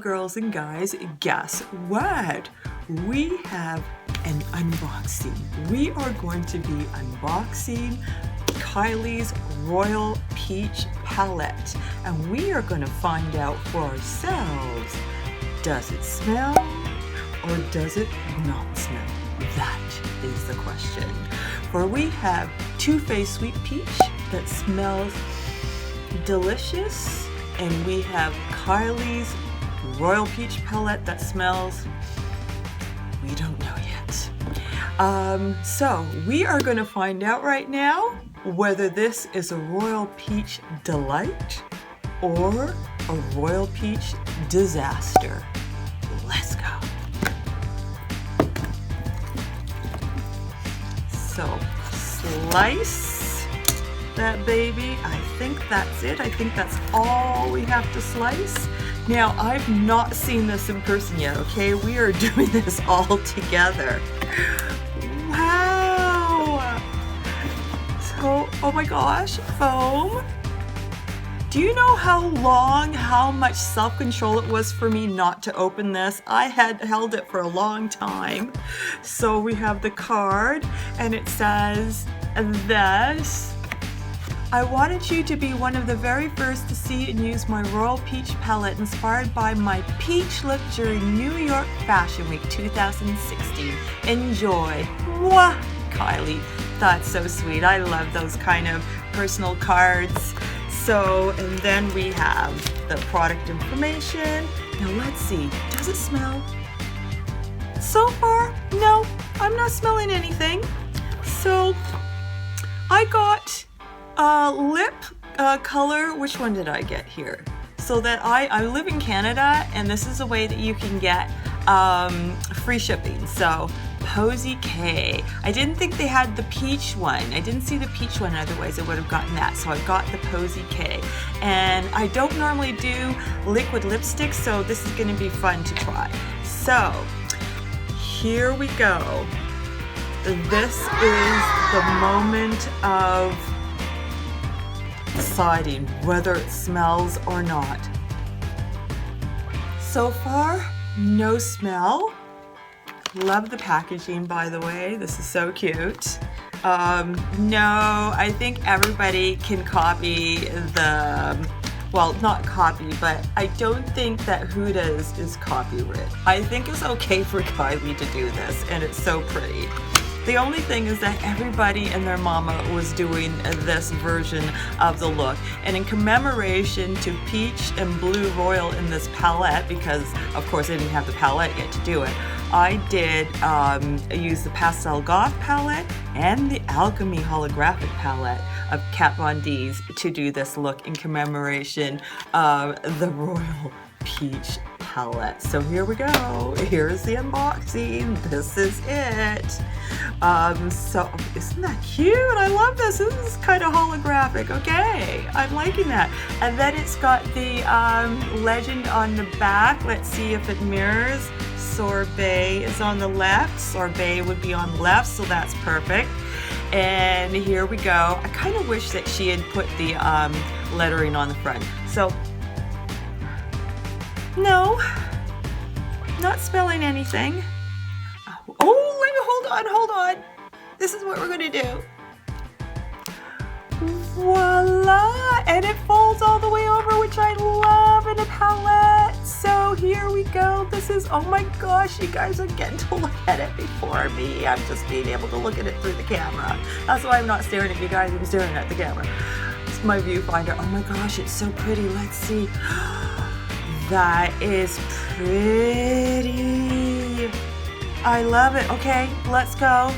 girls and guys, guess what? We have an unboxing. We are going to be unboxing Kylie's Royal Peach palette, and we are going to find out for ourselves, does it smell or does it not smell? That is the question. For we have Too Faced Sweet Peach that smells delicious, and we have Kylie's Royal Peach palette that smells, we don't know yet. So we are going to find out right now whether this is a Royal Peach delight or a Royal Peach disaster. Let's go. So slice that baby. I think that's it. I think that's all we have to slice. Now, I've not seen this in person yet, okay? We are doing this all together. Wow! So, oh my gosh, foam. Do you know how much self-control it was for me not to open this? I had held it for a long time. So we have the card, and it says this. I wanted you to be one of the very first to see and use my Royal Peach palette inspired by my peach look during New York Fashion Week 2016. Enjoy. Mwah! Kylie, that's so sweet. I love those kind of personal cards. So, and then we have the product information. Now let's see, does it smell? So far, no, I'm not smelling anything. So, I got lip color. Which one did I get here? So that I live in Canada, and this is a way that you can get free shipping. So Posy K. I didn't think they had the peach one. I didn't see the peach one, otherwise I would have gotten that. So I got the Posy K. And I don't normally do liquid lipstick, so this is going to be fun to try. So here we go. This is the moment of deciding whether it smells or not. So far, no smell. Love the packaging, by the way. This is so cute. No, I think everybody can copy the, well, not copy, but I don't think that Huda's is copyright. I think it's okay for Kylie to do this, and it's so pretty. The only thing is that everybody and their mama was doing this version of the look. And in commemoration to Peach and Blue Royal in this palette, because of course I didn't have the palette yet to do it, I did use the Pastel Goth palette and the Alchemy holographic palette of Kat Von D's to do this look in commemoration of the Royal Peach palette. So here we go. Here's the unboxing. This is it. So isn't that cute? I love this. This is kind of holographic. Okay, I'm liking that. And then it's got the legend on the back. Let's see if it mirrors. Sorbet is on the left. Sorbet would be on the left, so that's perfect. And here we go. I kind of wish that she had put the lettering on the front. So no, not smelling anything. Oh, let me hold on. This is what we're gonna do. Voila! And it folds all the way over, which I love in a palette. So here we go. This is, oh my gosh, you guys are getting to look at it before me. I'm just being able to look at it through the camera. That's why I'm not staring at you guys, I'm staring at the camera. It's my viewfinder. Oh my gosh, it's so pretty. Let's see. That is pretty. I love it. Okay, let's go.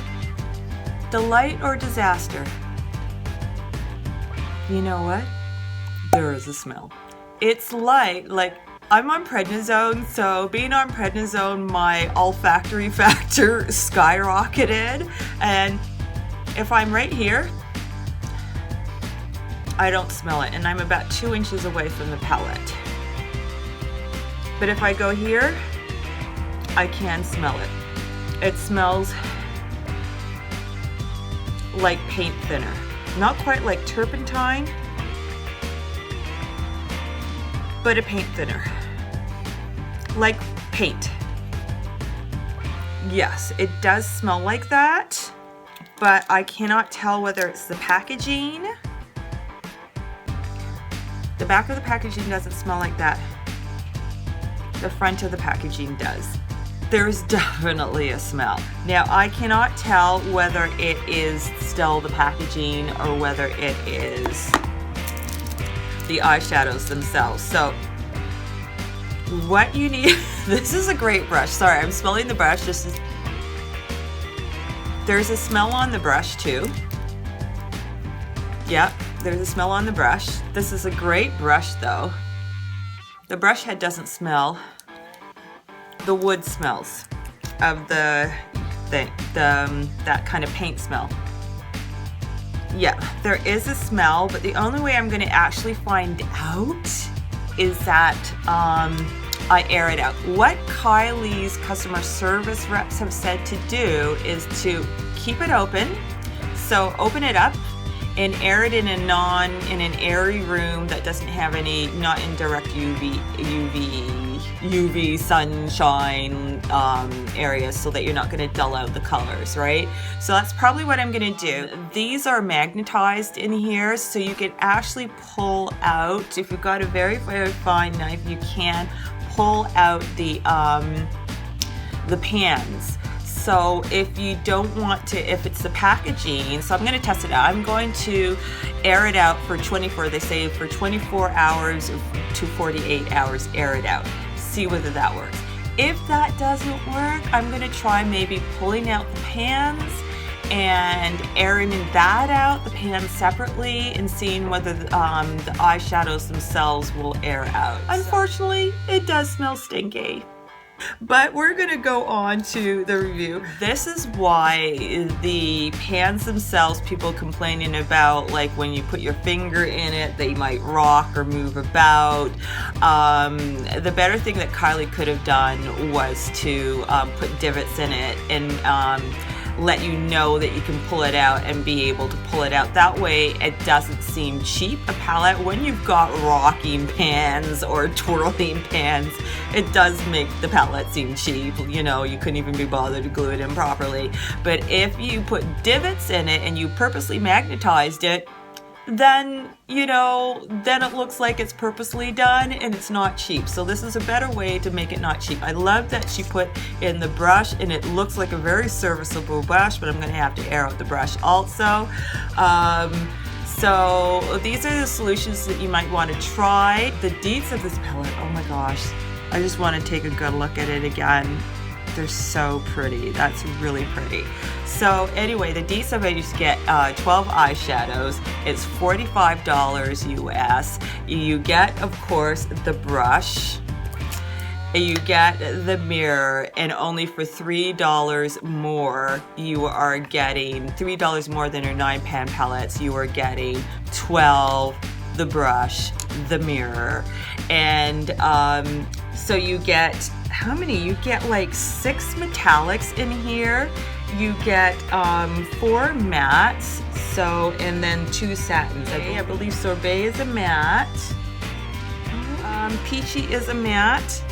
Delight or disaster? You know what? There is a smell. It's light, like I'm on prednisone, so being on prednisone, my olfactory factor skyrocketed. And if I'm right here, I don't smell it, and I'm about 2 inches away from the palette. But if I go here, I can smell it. It smells like paint thinner. Not quite like turpentine, but a paint thinner. like paint. Yes, it does smell like that, but I cannot tell whether it's the packaging. The back of the packaging doesn't smell like that. The front of the packaging does. There's definitely a smell. Now, I cannot tell whether it is still the packaging or whether it is the eyeshadows themselves. So what you need, this is a great brush. Sorry, I'm smelling the brush. There's a smell on the brush too. Yep, there's a smell on the brush. This is a great brush though. The brush head doesn't smell. The wood smells of that kind of paint smell. Yeah, there is a smell, but the only way I'm going to actually find out is that I air it out. What Kylie's customer service reps have said to do is to keep it open. So open it up and air it in an airy room that doesn't have any, not in direct UV sunshine areas, so that you're not going to dull out the colors, right? So that's probably what I'm going to do. These are magnetized in here, so you can actually pull out, if you've got a very, very fine knife, you can pull out the pans. So if you don't want to, if it's the packaging, so I'm going to test it out. I'm going to air it out for 24, they say for 24 hours to 48 hours, air it out. See whether that works. If that doesn't work, I'm going to try maybe pulling out the pans and airing that out, the pans separately, and seeing whether the eyeshadows themselves will air out. Unfortunately, it does smell stinky. But we're gonna go on to the review. This is why the pans themselves, people complaining about, like when you put your finger in it, they might rock or move about. The better thing that Kylie could have done was to put divots in it and let you know that you can pull it out and be able to pull it out. That way it doesn't seem cheap. A palette, when you've got rocking pans or twirling pans, it does make the palette seem cheap. You know, you couldn't even be bothered to glue it in properly. But if you put divots in it and you purposely magnetized it, then, you know, then it looks like it's purposely done and it's not cheap. So this is a better way to make it not cheap. I love that she put in the brush and it looks like a very serviceable brush, but I'm gonna have to air out the brush also. So these are the solutions that you might want to try. The Dupes of this palette, oh my gosh, I just want to take a good look at it again. They're so pretty. That's really pretty. So anyway, the Dupes of it, you get 12 eyeshadows. It's $45 US. You get, of course, the brush. You get the mirror, and only for $3 more, you are getting $3 more than your 9-pan palettes. You are getting 12, the brush, the mirror, and so you get, how many? You get like 6 metallics in here. You get 4 mattes, so, and then 2 satins. I believe Sorbet is a matte. Peachy is a matte.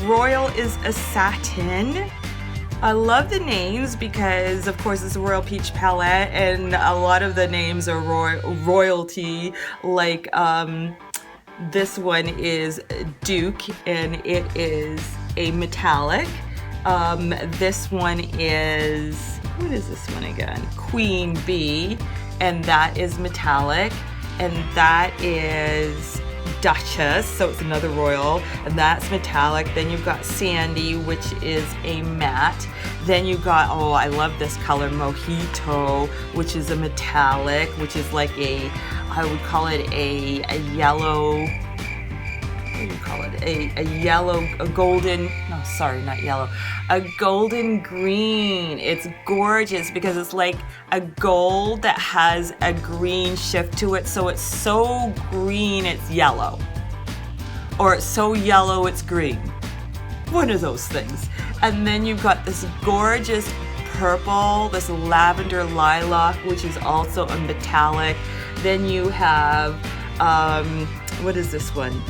Royal is a satin. I love the names because, of course, it's a Royal Peach palette, and a lot of the names are royalty, like this one is Duke, and it is a metallic. This one is, what is this one again? Queen Bee, and that is metallic, and that is Duchess, so it's another royal, and that's metallic. Then you've got Sandy, which is a matte. Then you've got, oh, I love this color, Mojito, which is a metallic, which is like a, I would call it a yellow, what do you call it? A yellow, a golden, no, sorry, not yellow, a golden green. It's gorgeous because it's like a gold that has a green shift to it. So it's so green, it's yellow. Or it's so yellow, it's green. One of those things. And then you've got this gorgeous purple, this lavender lilac, which is also a metallic. Then you have, what is this one?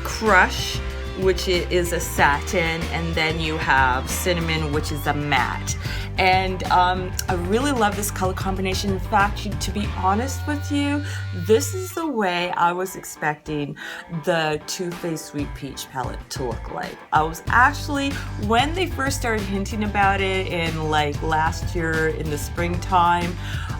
Crush, which is a satin, and then you have cinnamon, which is a matte. And I really love this color combination. In fact, to be honest with you, this is the way I was expecting the Too Faced Sweet Peach palette to look like. I was actually, when they first started hinting about it in like last year in the springtime,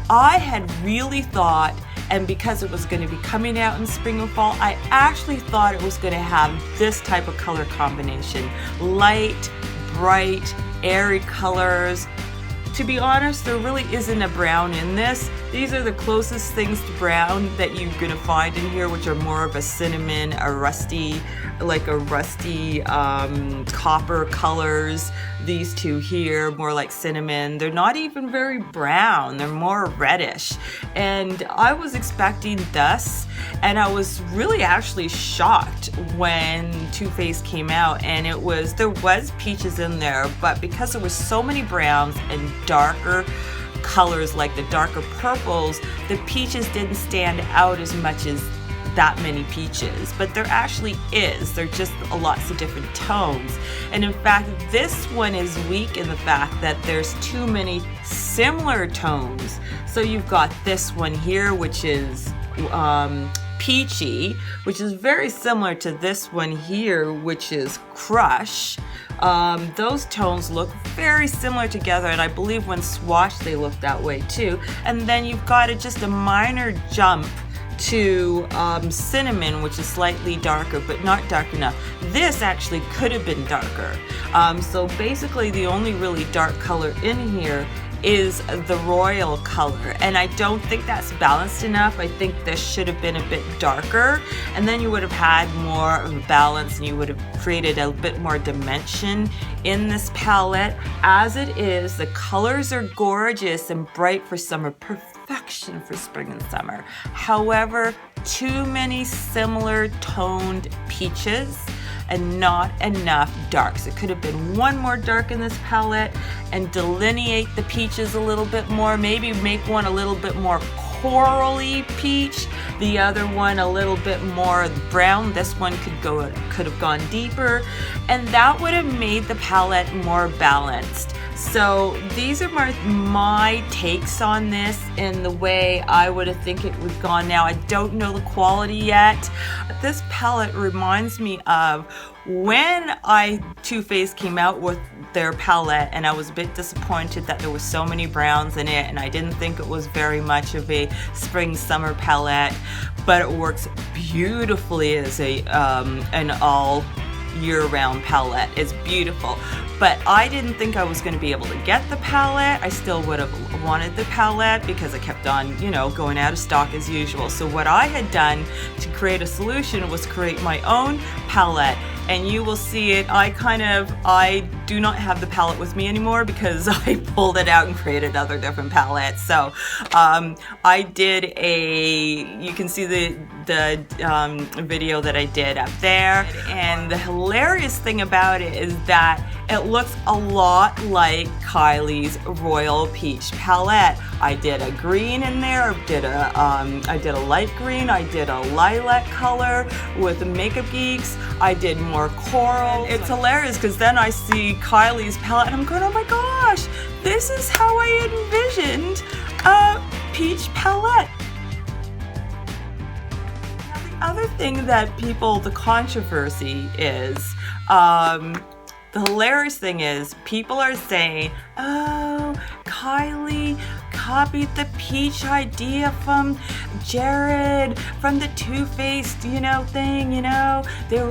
I had really thought, and because it was going to be coming out in spring and fall, I actually thought it was going to have this type of color combination. Light, bright, airy colors. To be honest, there really isn't a brown in this. These are the closest things to brown that you're gonna find in here, which are more of a cinnamon, a rusty copper colors. These two here, more like cinnamon. They're not even very brown, they're more reddish. And I was expecting this, and I was really actually shocked when Too Faced came out, and there was peaches in there, but because there were so many browns and darker colors like the darker purples, the peaches didn't stand out as much as that many peaches, but there actually is. They're just lots of different tones. And in fact, this one is weak in the fact that there's too many similar tones. So you've got this one here, which is peachy, which is very similar to this one here, which is crush. Those tones look very similar together, and I believe when swatched they look that way too. And then you've got just a minor jump to cinnamon, which is slightly darker, but not dark enough. This actually could have been darker. So basically the only really dark color in here is the royal color, and I don't think that's balanced enough. I think this should have been a bit darker, and then you would have had more of a balance, and you would have created a bit more dimension in this palette. As it is, the colors are gorgeous and bright for summer, perfection for spring and summer. However, too many similar toned peaches and not enough darks. It could have been one more dark in this palette and delineate the peaches a little bit more. Maybe make one a little bit more corally peach, the other one a little bit more brown. This one could have gone deeper, and that would have made the palette more balanced. So these are my takes on this and the way I would have think it would have gone. Now, I don't know the quality yet. This palette reminds me of when Too Faced came out with their palette, and I was a bit disappointed that there was so many browns in it, and I didn't think it was very much of a spring summer palette, but it works beautifully as an all year-round palette. It's beautiful, but I didn't think I was going to be able to get the palette. I still would have wanted the palette because I kept on, going out of stock as usual. So what I had done to create a solution was create my own palette, and you will see it. I do not have the palette with me anymore because I pulled it out and created other different palettes. So I did you can see the video that I did up there, and the hilarious thing about it is that it looks a lot like Kylie's Royal Peach palette. I did a green in there, I did a light green, I did a lilac color with Makeup Geeks, I did more coral. It's hilarious because then I see Kylie's palette and I'm going, oh my gosh, this is how I envisioned a peach palette. Now, the other thing that the controversy is, the hilarious thing is, people are saying, oh, Kylie copied the peach idea from Jared, from the Too Faced, thing,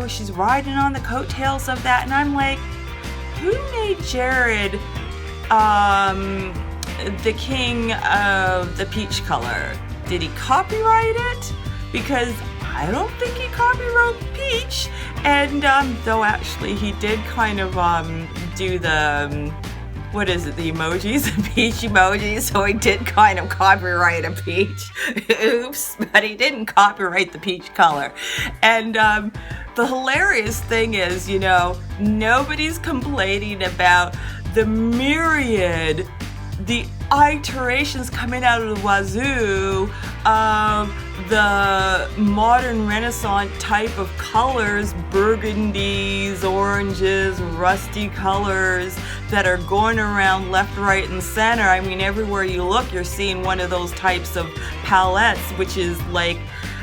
she's riding on the coattails of that. And I'm like, who made Jared the king of the peach color? Did he copyright it? Because I don't think he copyrighted peach. And though actually he did kind of do the what is it, the emojis, the peach emojis, so he did kind of copyright a peach. Oops, but he didn't copyright the peach color. And the hilarious thing is, nobody's complaining about the iterations coming out of the wazoo of the modern Renaissance type of colors, burgundies, oranges, rusty colors that are going around left, right, and center. I mean, everywhere you look, you're seeing one of those types of palettes, which is like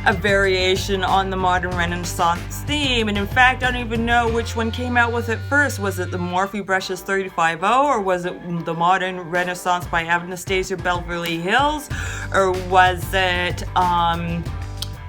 a variation on the modern Renaissance theme. And in fact, I don't even know which one came out with it first. Was it the Morphe Brushes 350, or was it the Modern Renaissance by Anastasia Beverly Hills, or was it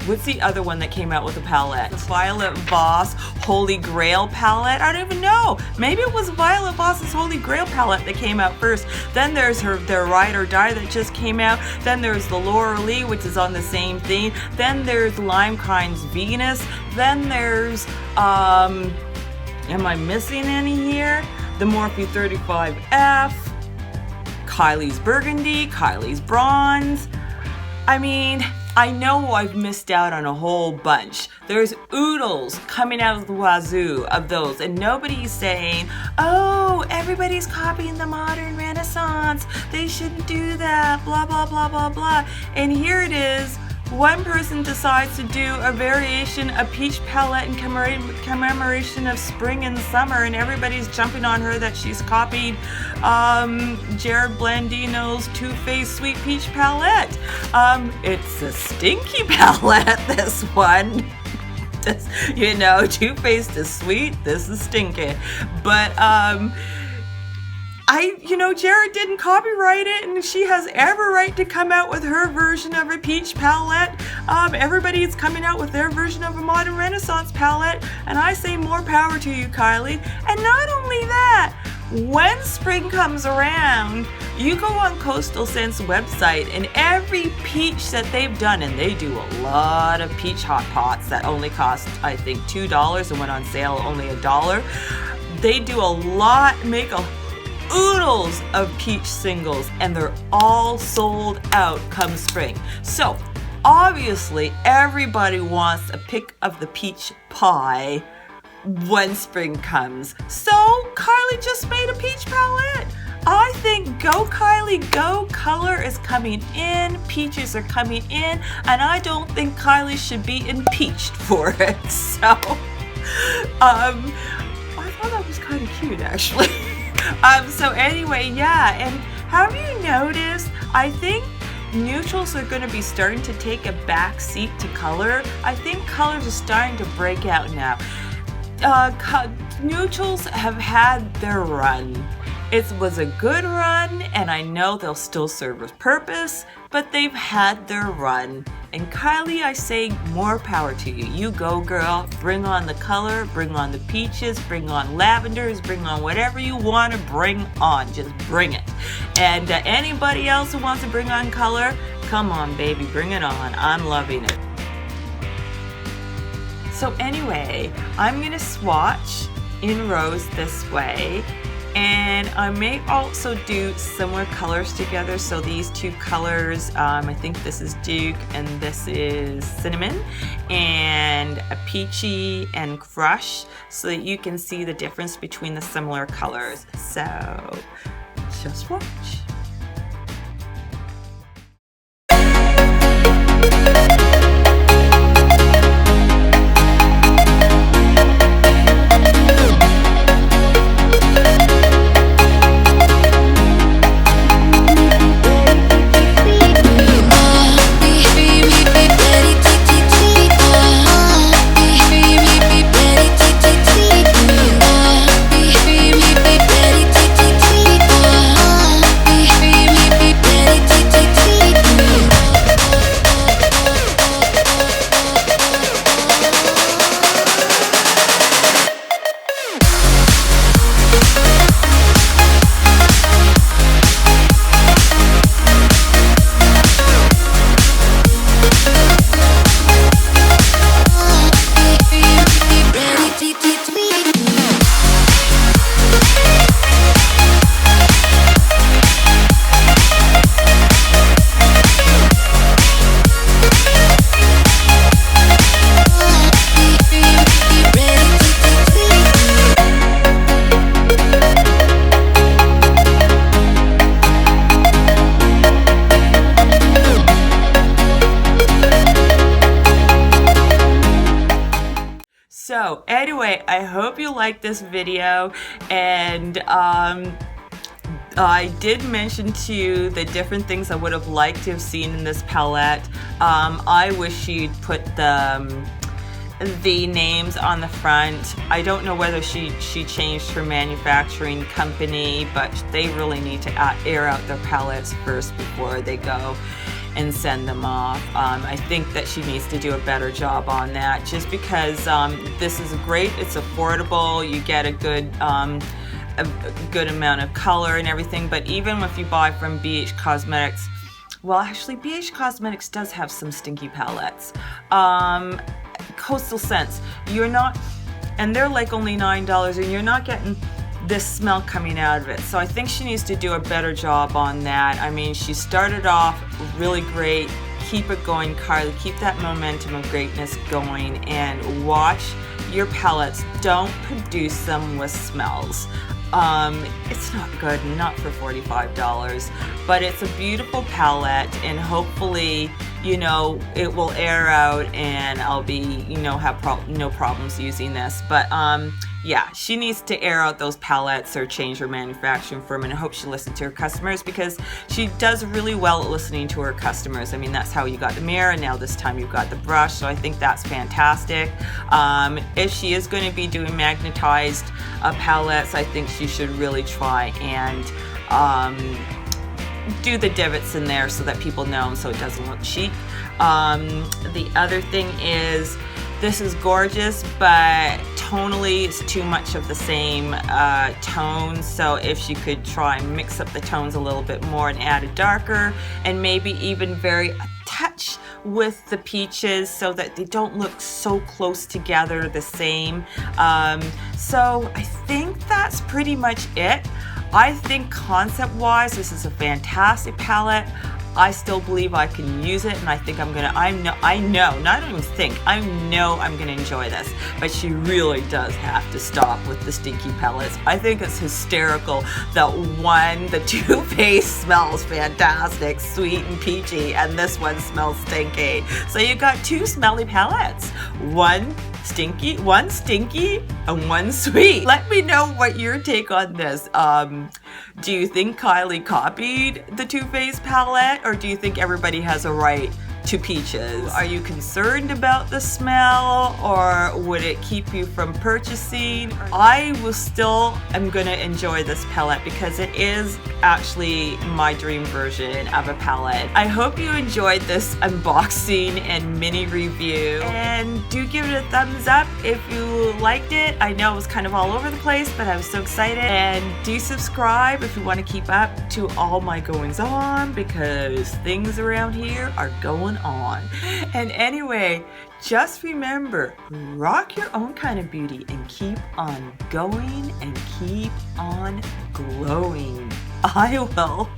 what's the other one that came out with a palette? The Violet Voss Holy Grail palette? I don't even know. Maybe it was Violet Voss's Holy Grail palette that came out first. Then there's their Ride or Die that just came out. Then there's the Laura Lee, which is on the same theme. Then there's Lime Kind's Venus. Then there's, am I missing any here? The Morphe 35F, Kylie's Burgundy, Kylie's Bronze. I mean, I know I've missed out on a whole bunch. There's oodles coming out of the wazoo of those, and nobody's saying, oh, everybody's copying the modern Renaissance. They shouldn't do that, blah, blah, blah, blah, blah. And here it is. One person decides to do a variation, a peach palette in commemoration of spring and summer, and everybody's jumping on her that she's copied Jared Blandino's Too Faced Sweet Peach palette. It's a stinky palette, this one. This, you know, Too Faced is sweet, this is stinky. But Jared didn't copyright it, and she has every right to come out with her version of a peach palette. Everybody's coming out with their version of a modern Renaissance palette, and I say more power to you, Kylie. And not only that, when spring comes around, you go on Coastal Scent's website, and every peach that they've done, and they do a lot of peach hot pots that only cost, I think, $2 and went on sale only $1. They do a lot, make a oodles of peach singles, and they're all sold out come spring. So obviously everybody wants a pick of the peach pie when spring comes. So Kylie just made a peach palette. I think go Kylie, go. Color is coming in, peaches are coming in, and I don't think Kylie should be impeached for it. So I thought that was kind of cute, actually. So anyway, yeah, and have you noticed, I think neutrals are going to be starting to take a back seat to color. I think colors are starting to break out now. Neutrals have had their run. It was a good run, and I know they'll still serve a purpose, but they've had their run. And Kylie, I say more power to you. You go, girl. Bring on the color, bring on the peaches, bring on lavenders, bring on whatever you want to bring on. Just bring it. And anybody else who wants to bring on color, come on, baby, bring it on. I'm loving it. So anyway, I'm going to swatch in rows this way. And I may also do similar colors together. So these two colors, I think this is Duke and this is Cinnamon, and a Peachy and Crush, so that you can see the difference between the similar colors. So just watch. like this video, and I did mention to you the different things I would have liked to have seen in this palette. I wish she'd put the names on the front. I don't know whether she changed her manufacturing company, but they really need to air out their palettes first before they go and send them off. I think that she needs to do a better job on that, just because this is great, it's affordable, you get a good amount of color and everything. But even if you buy from BH Cosmetics, well, actually BH Cosmetics does have some stinky palettes. Coastal Scents, you're not, and they're like only $9, and you're not getting this smell coming out of it. So I think she needs to do a better job on that. I mean, she started off really great. Keep it going, Kylie. Keep that momentum of greatness going, and watch your palettes. Don't produce them with smells. It's not good, not for $45, but it's a beautiful palette, and hopefully, you know, it will air out and I'll be, you know, have no problems using this. But yeah, she needs to air out those palettes or change her manufacturing firm, and I hope she listens to her customers, because she does really well at listening to her customers. I mean, that's how you got the mirror, and now this time you've got the brush, so I think that's fantastic. If she is going to be doing magnetized palettes, I think she should really try and do the divots in there so that people know, so it doesn't look cheap. The other thing is, this is gorgeous, but tonally it's too much of the same tone. So if she could try and mix up the tones a little bit more and add a darker, and maybe even vary a touch with the peaches so that they don't look so close together the same. So I think that's pretty much it. I think concept-wise, this is a fantastic palette. I still believe I can use it, and I think I'm gonna, I know, not even think, I know I'm gonna enjoy this. But she really does have to stop with the stinky palettes. I think it's hysterical that the Too Faced smells fantastic, sweet and peachy, and this one smells stinky. So you got two smelly palettes. One stinky, and one sweet. Let me know what your take on this. Do you think Kylie copied the Too Faced palette, or do you think everybody has a right to peaches? Are you concerned about the smell, or would it keep you from purchasing? I will still am gonna enjoy this palette because it is actually my dream version of a palette. I hope you enjoyed this unboxing and mini review, and do give it a thumbs up if you liked it. I know it was kind of all over the place, but I was so excited. And do subscribe if you want to keep up to all my goings on, because things around here are going on. And anyway, just remember, rock your own kind of beauty and keep on going and keep on glowing. I will.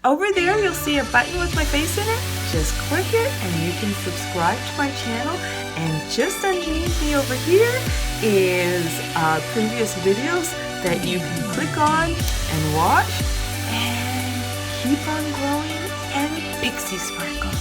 Over there you'll see a button with my face in it. Just click it and you can subscribe to my channel. And just underneath me over here is previous videos that you can click on and watch, and keep on glowing and pixie sparkle.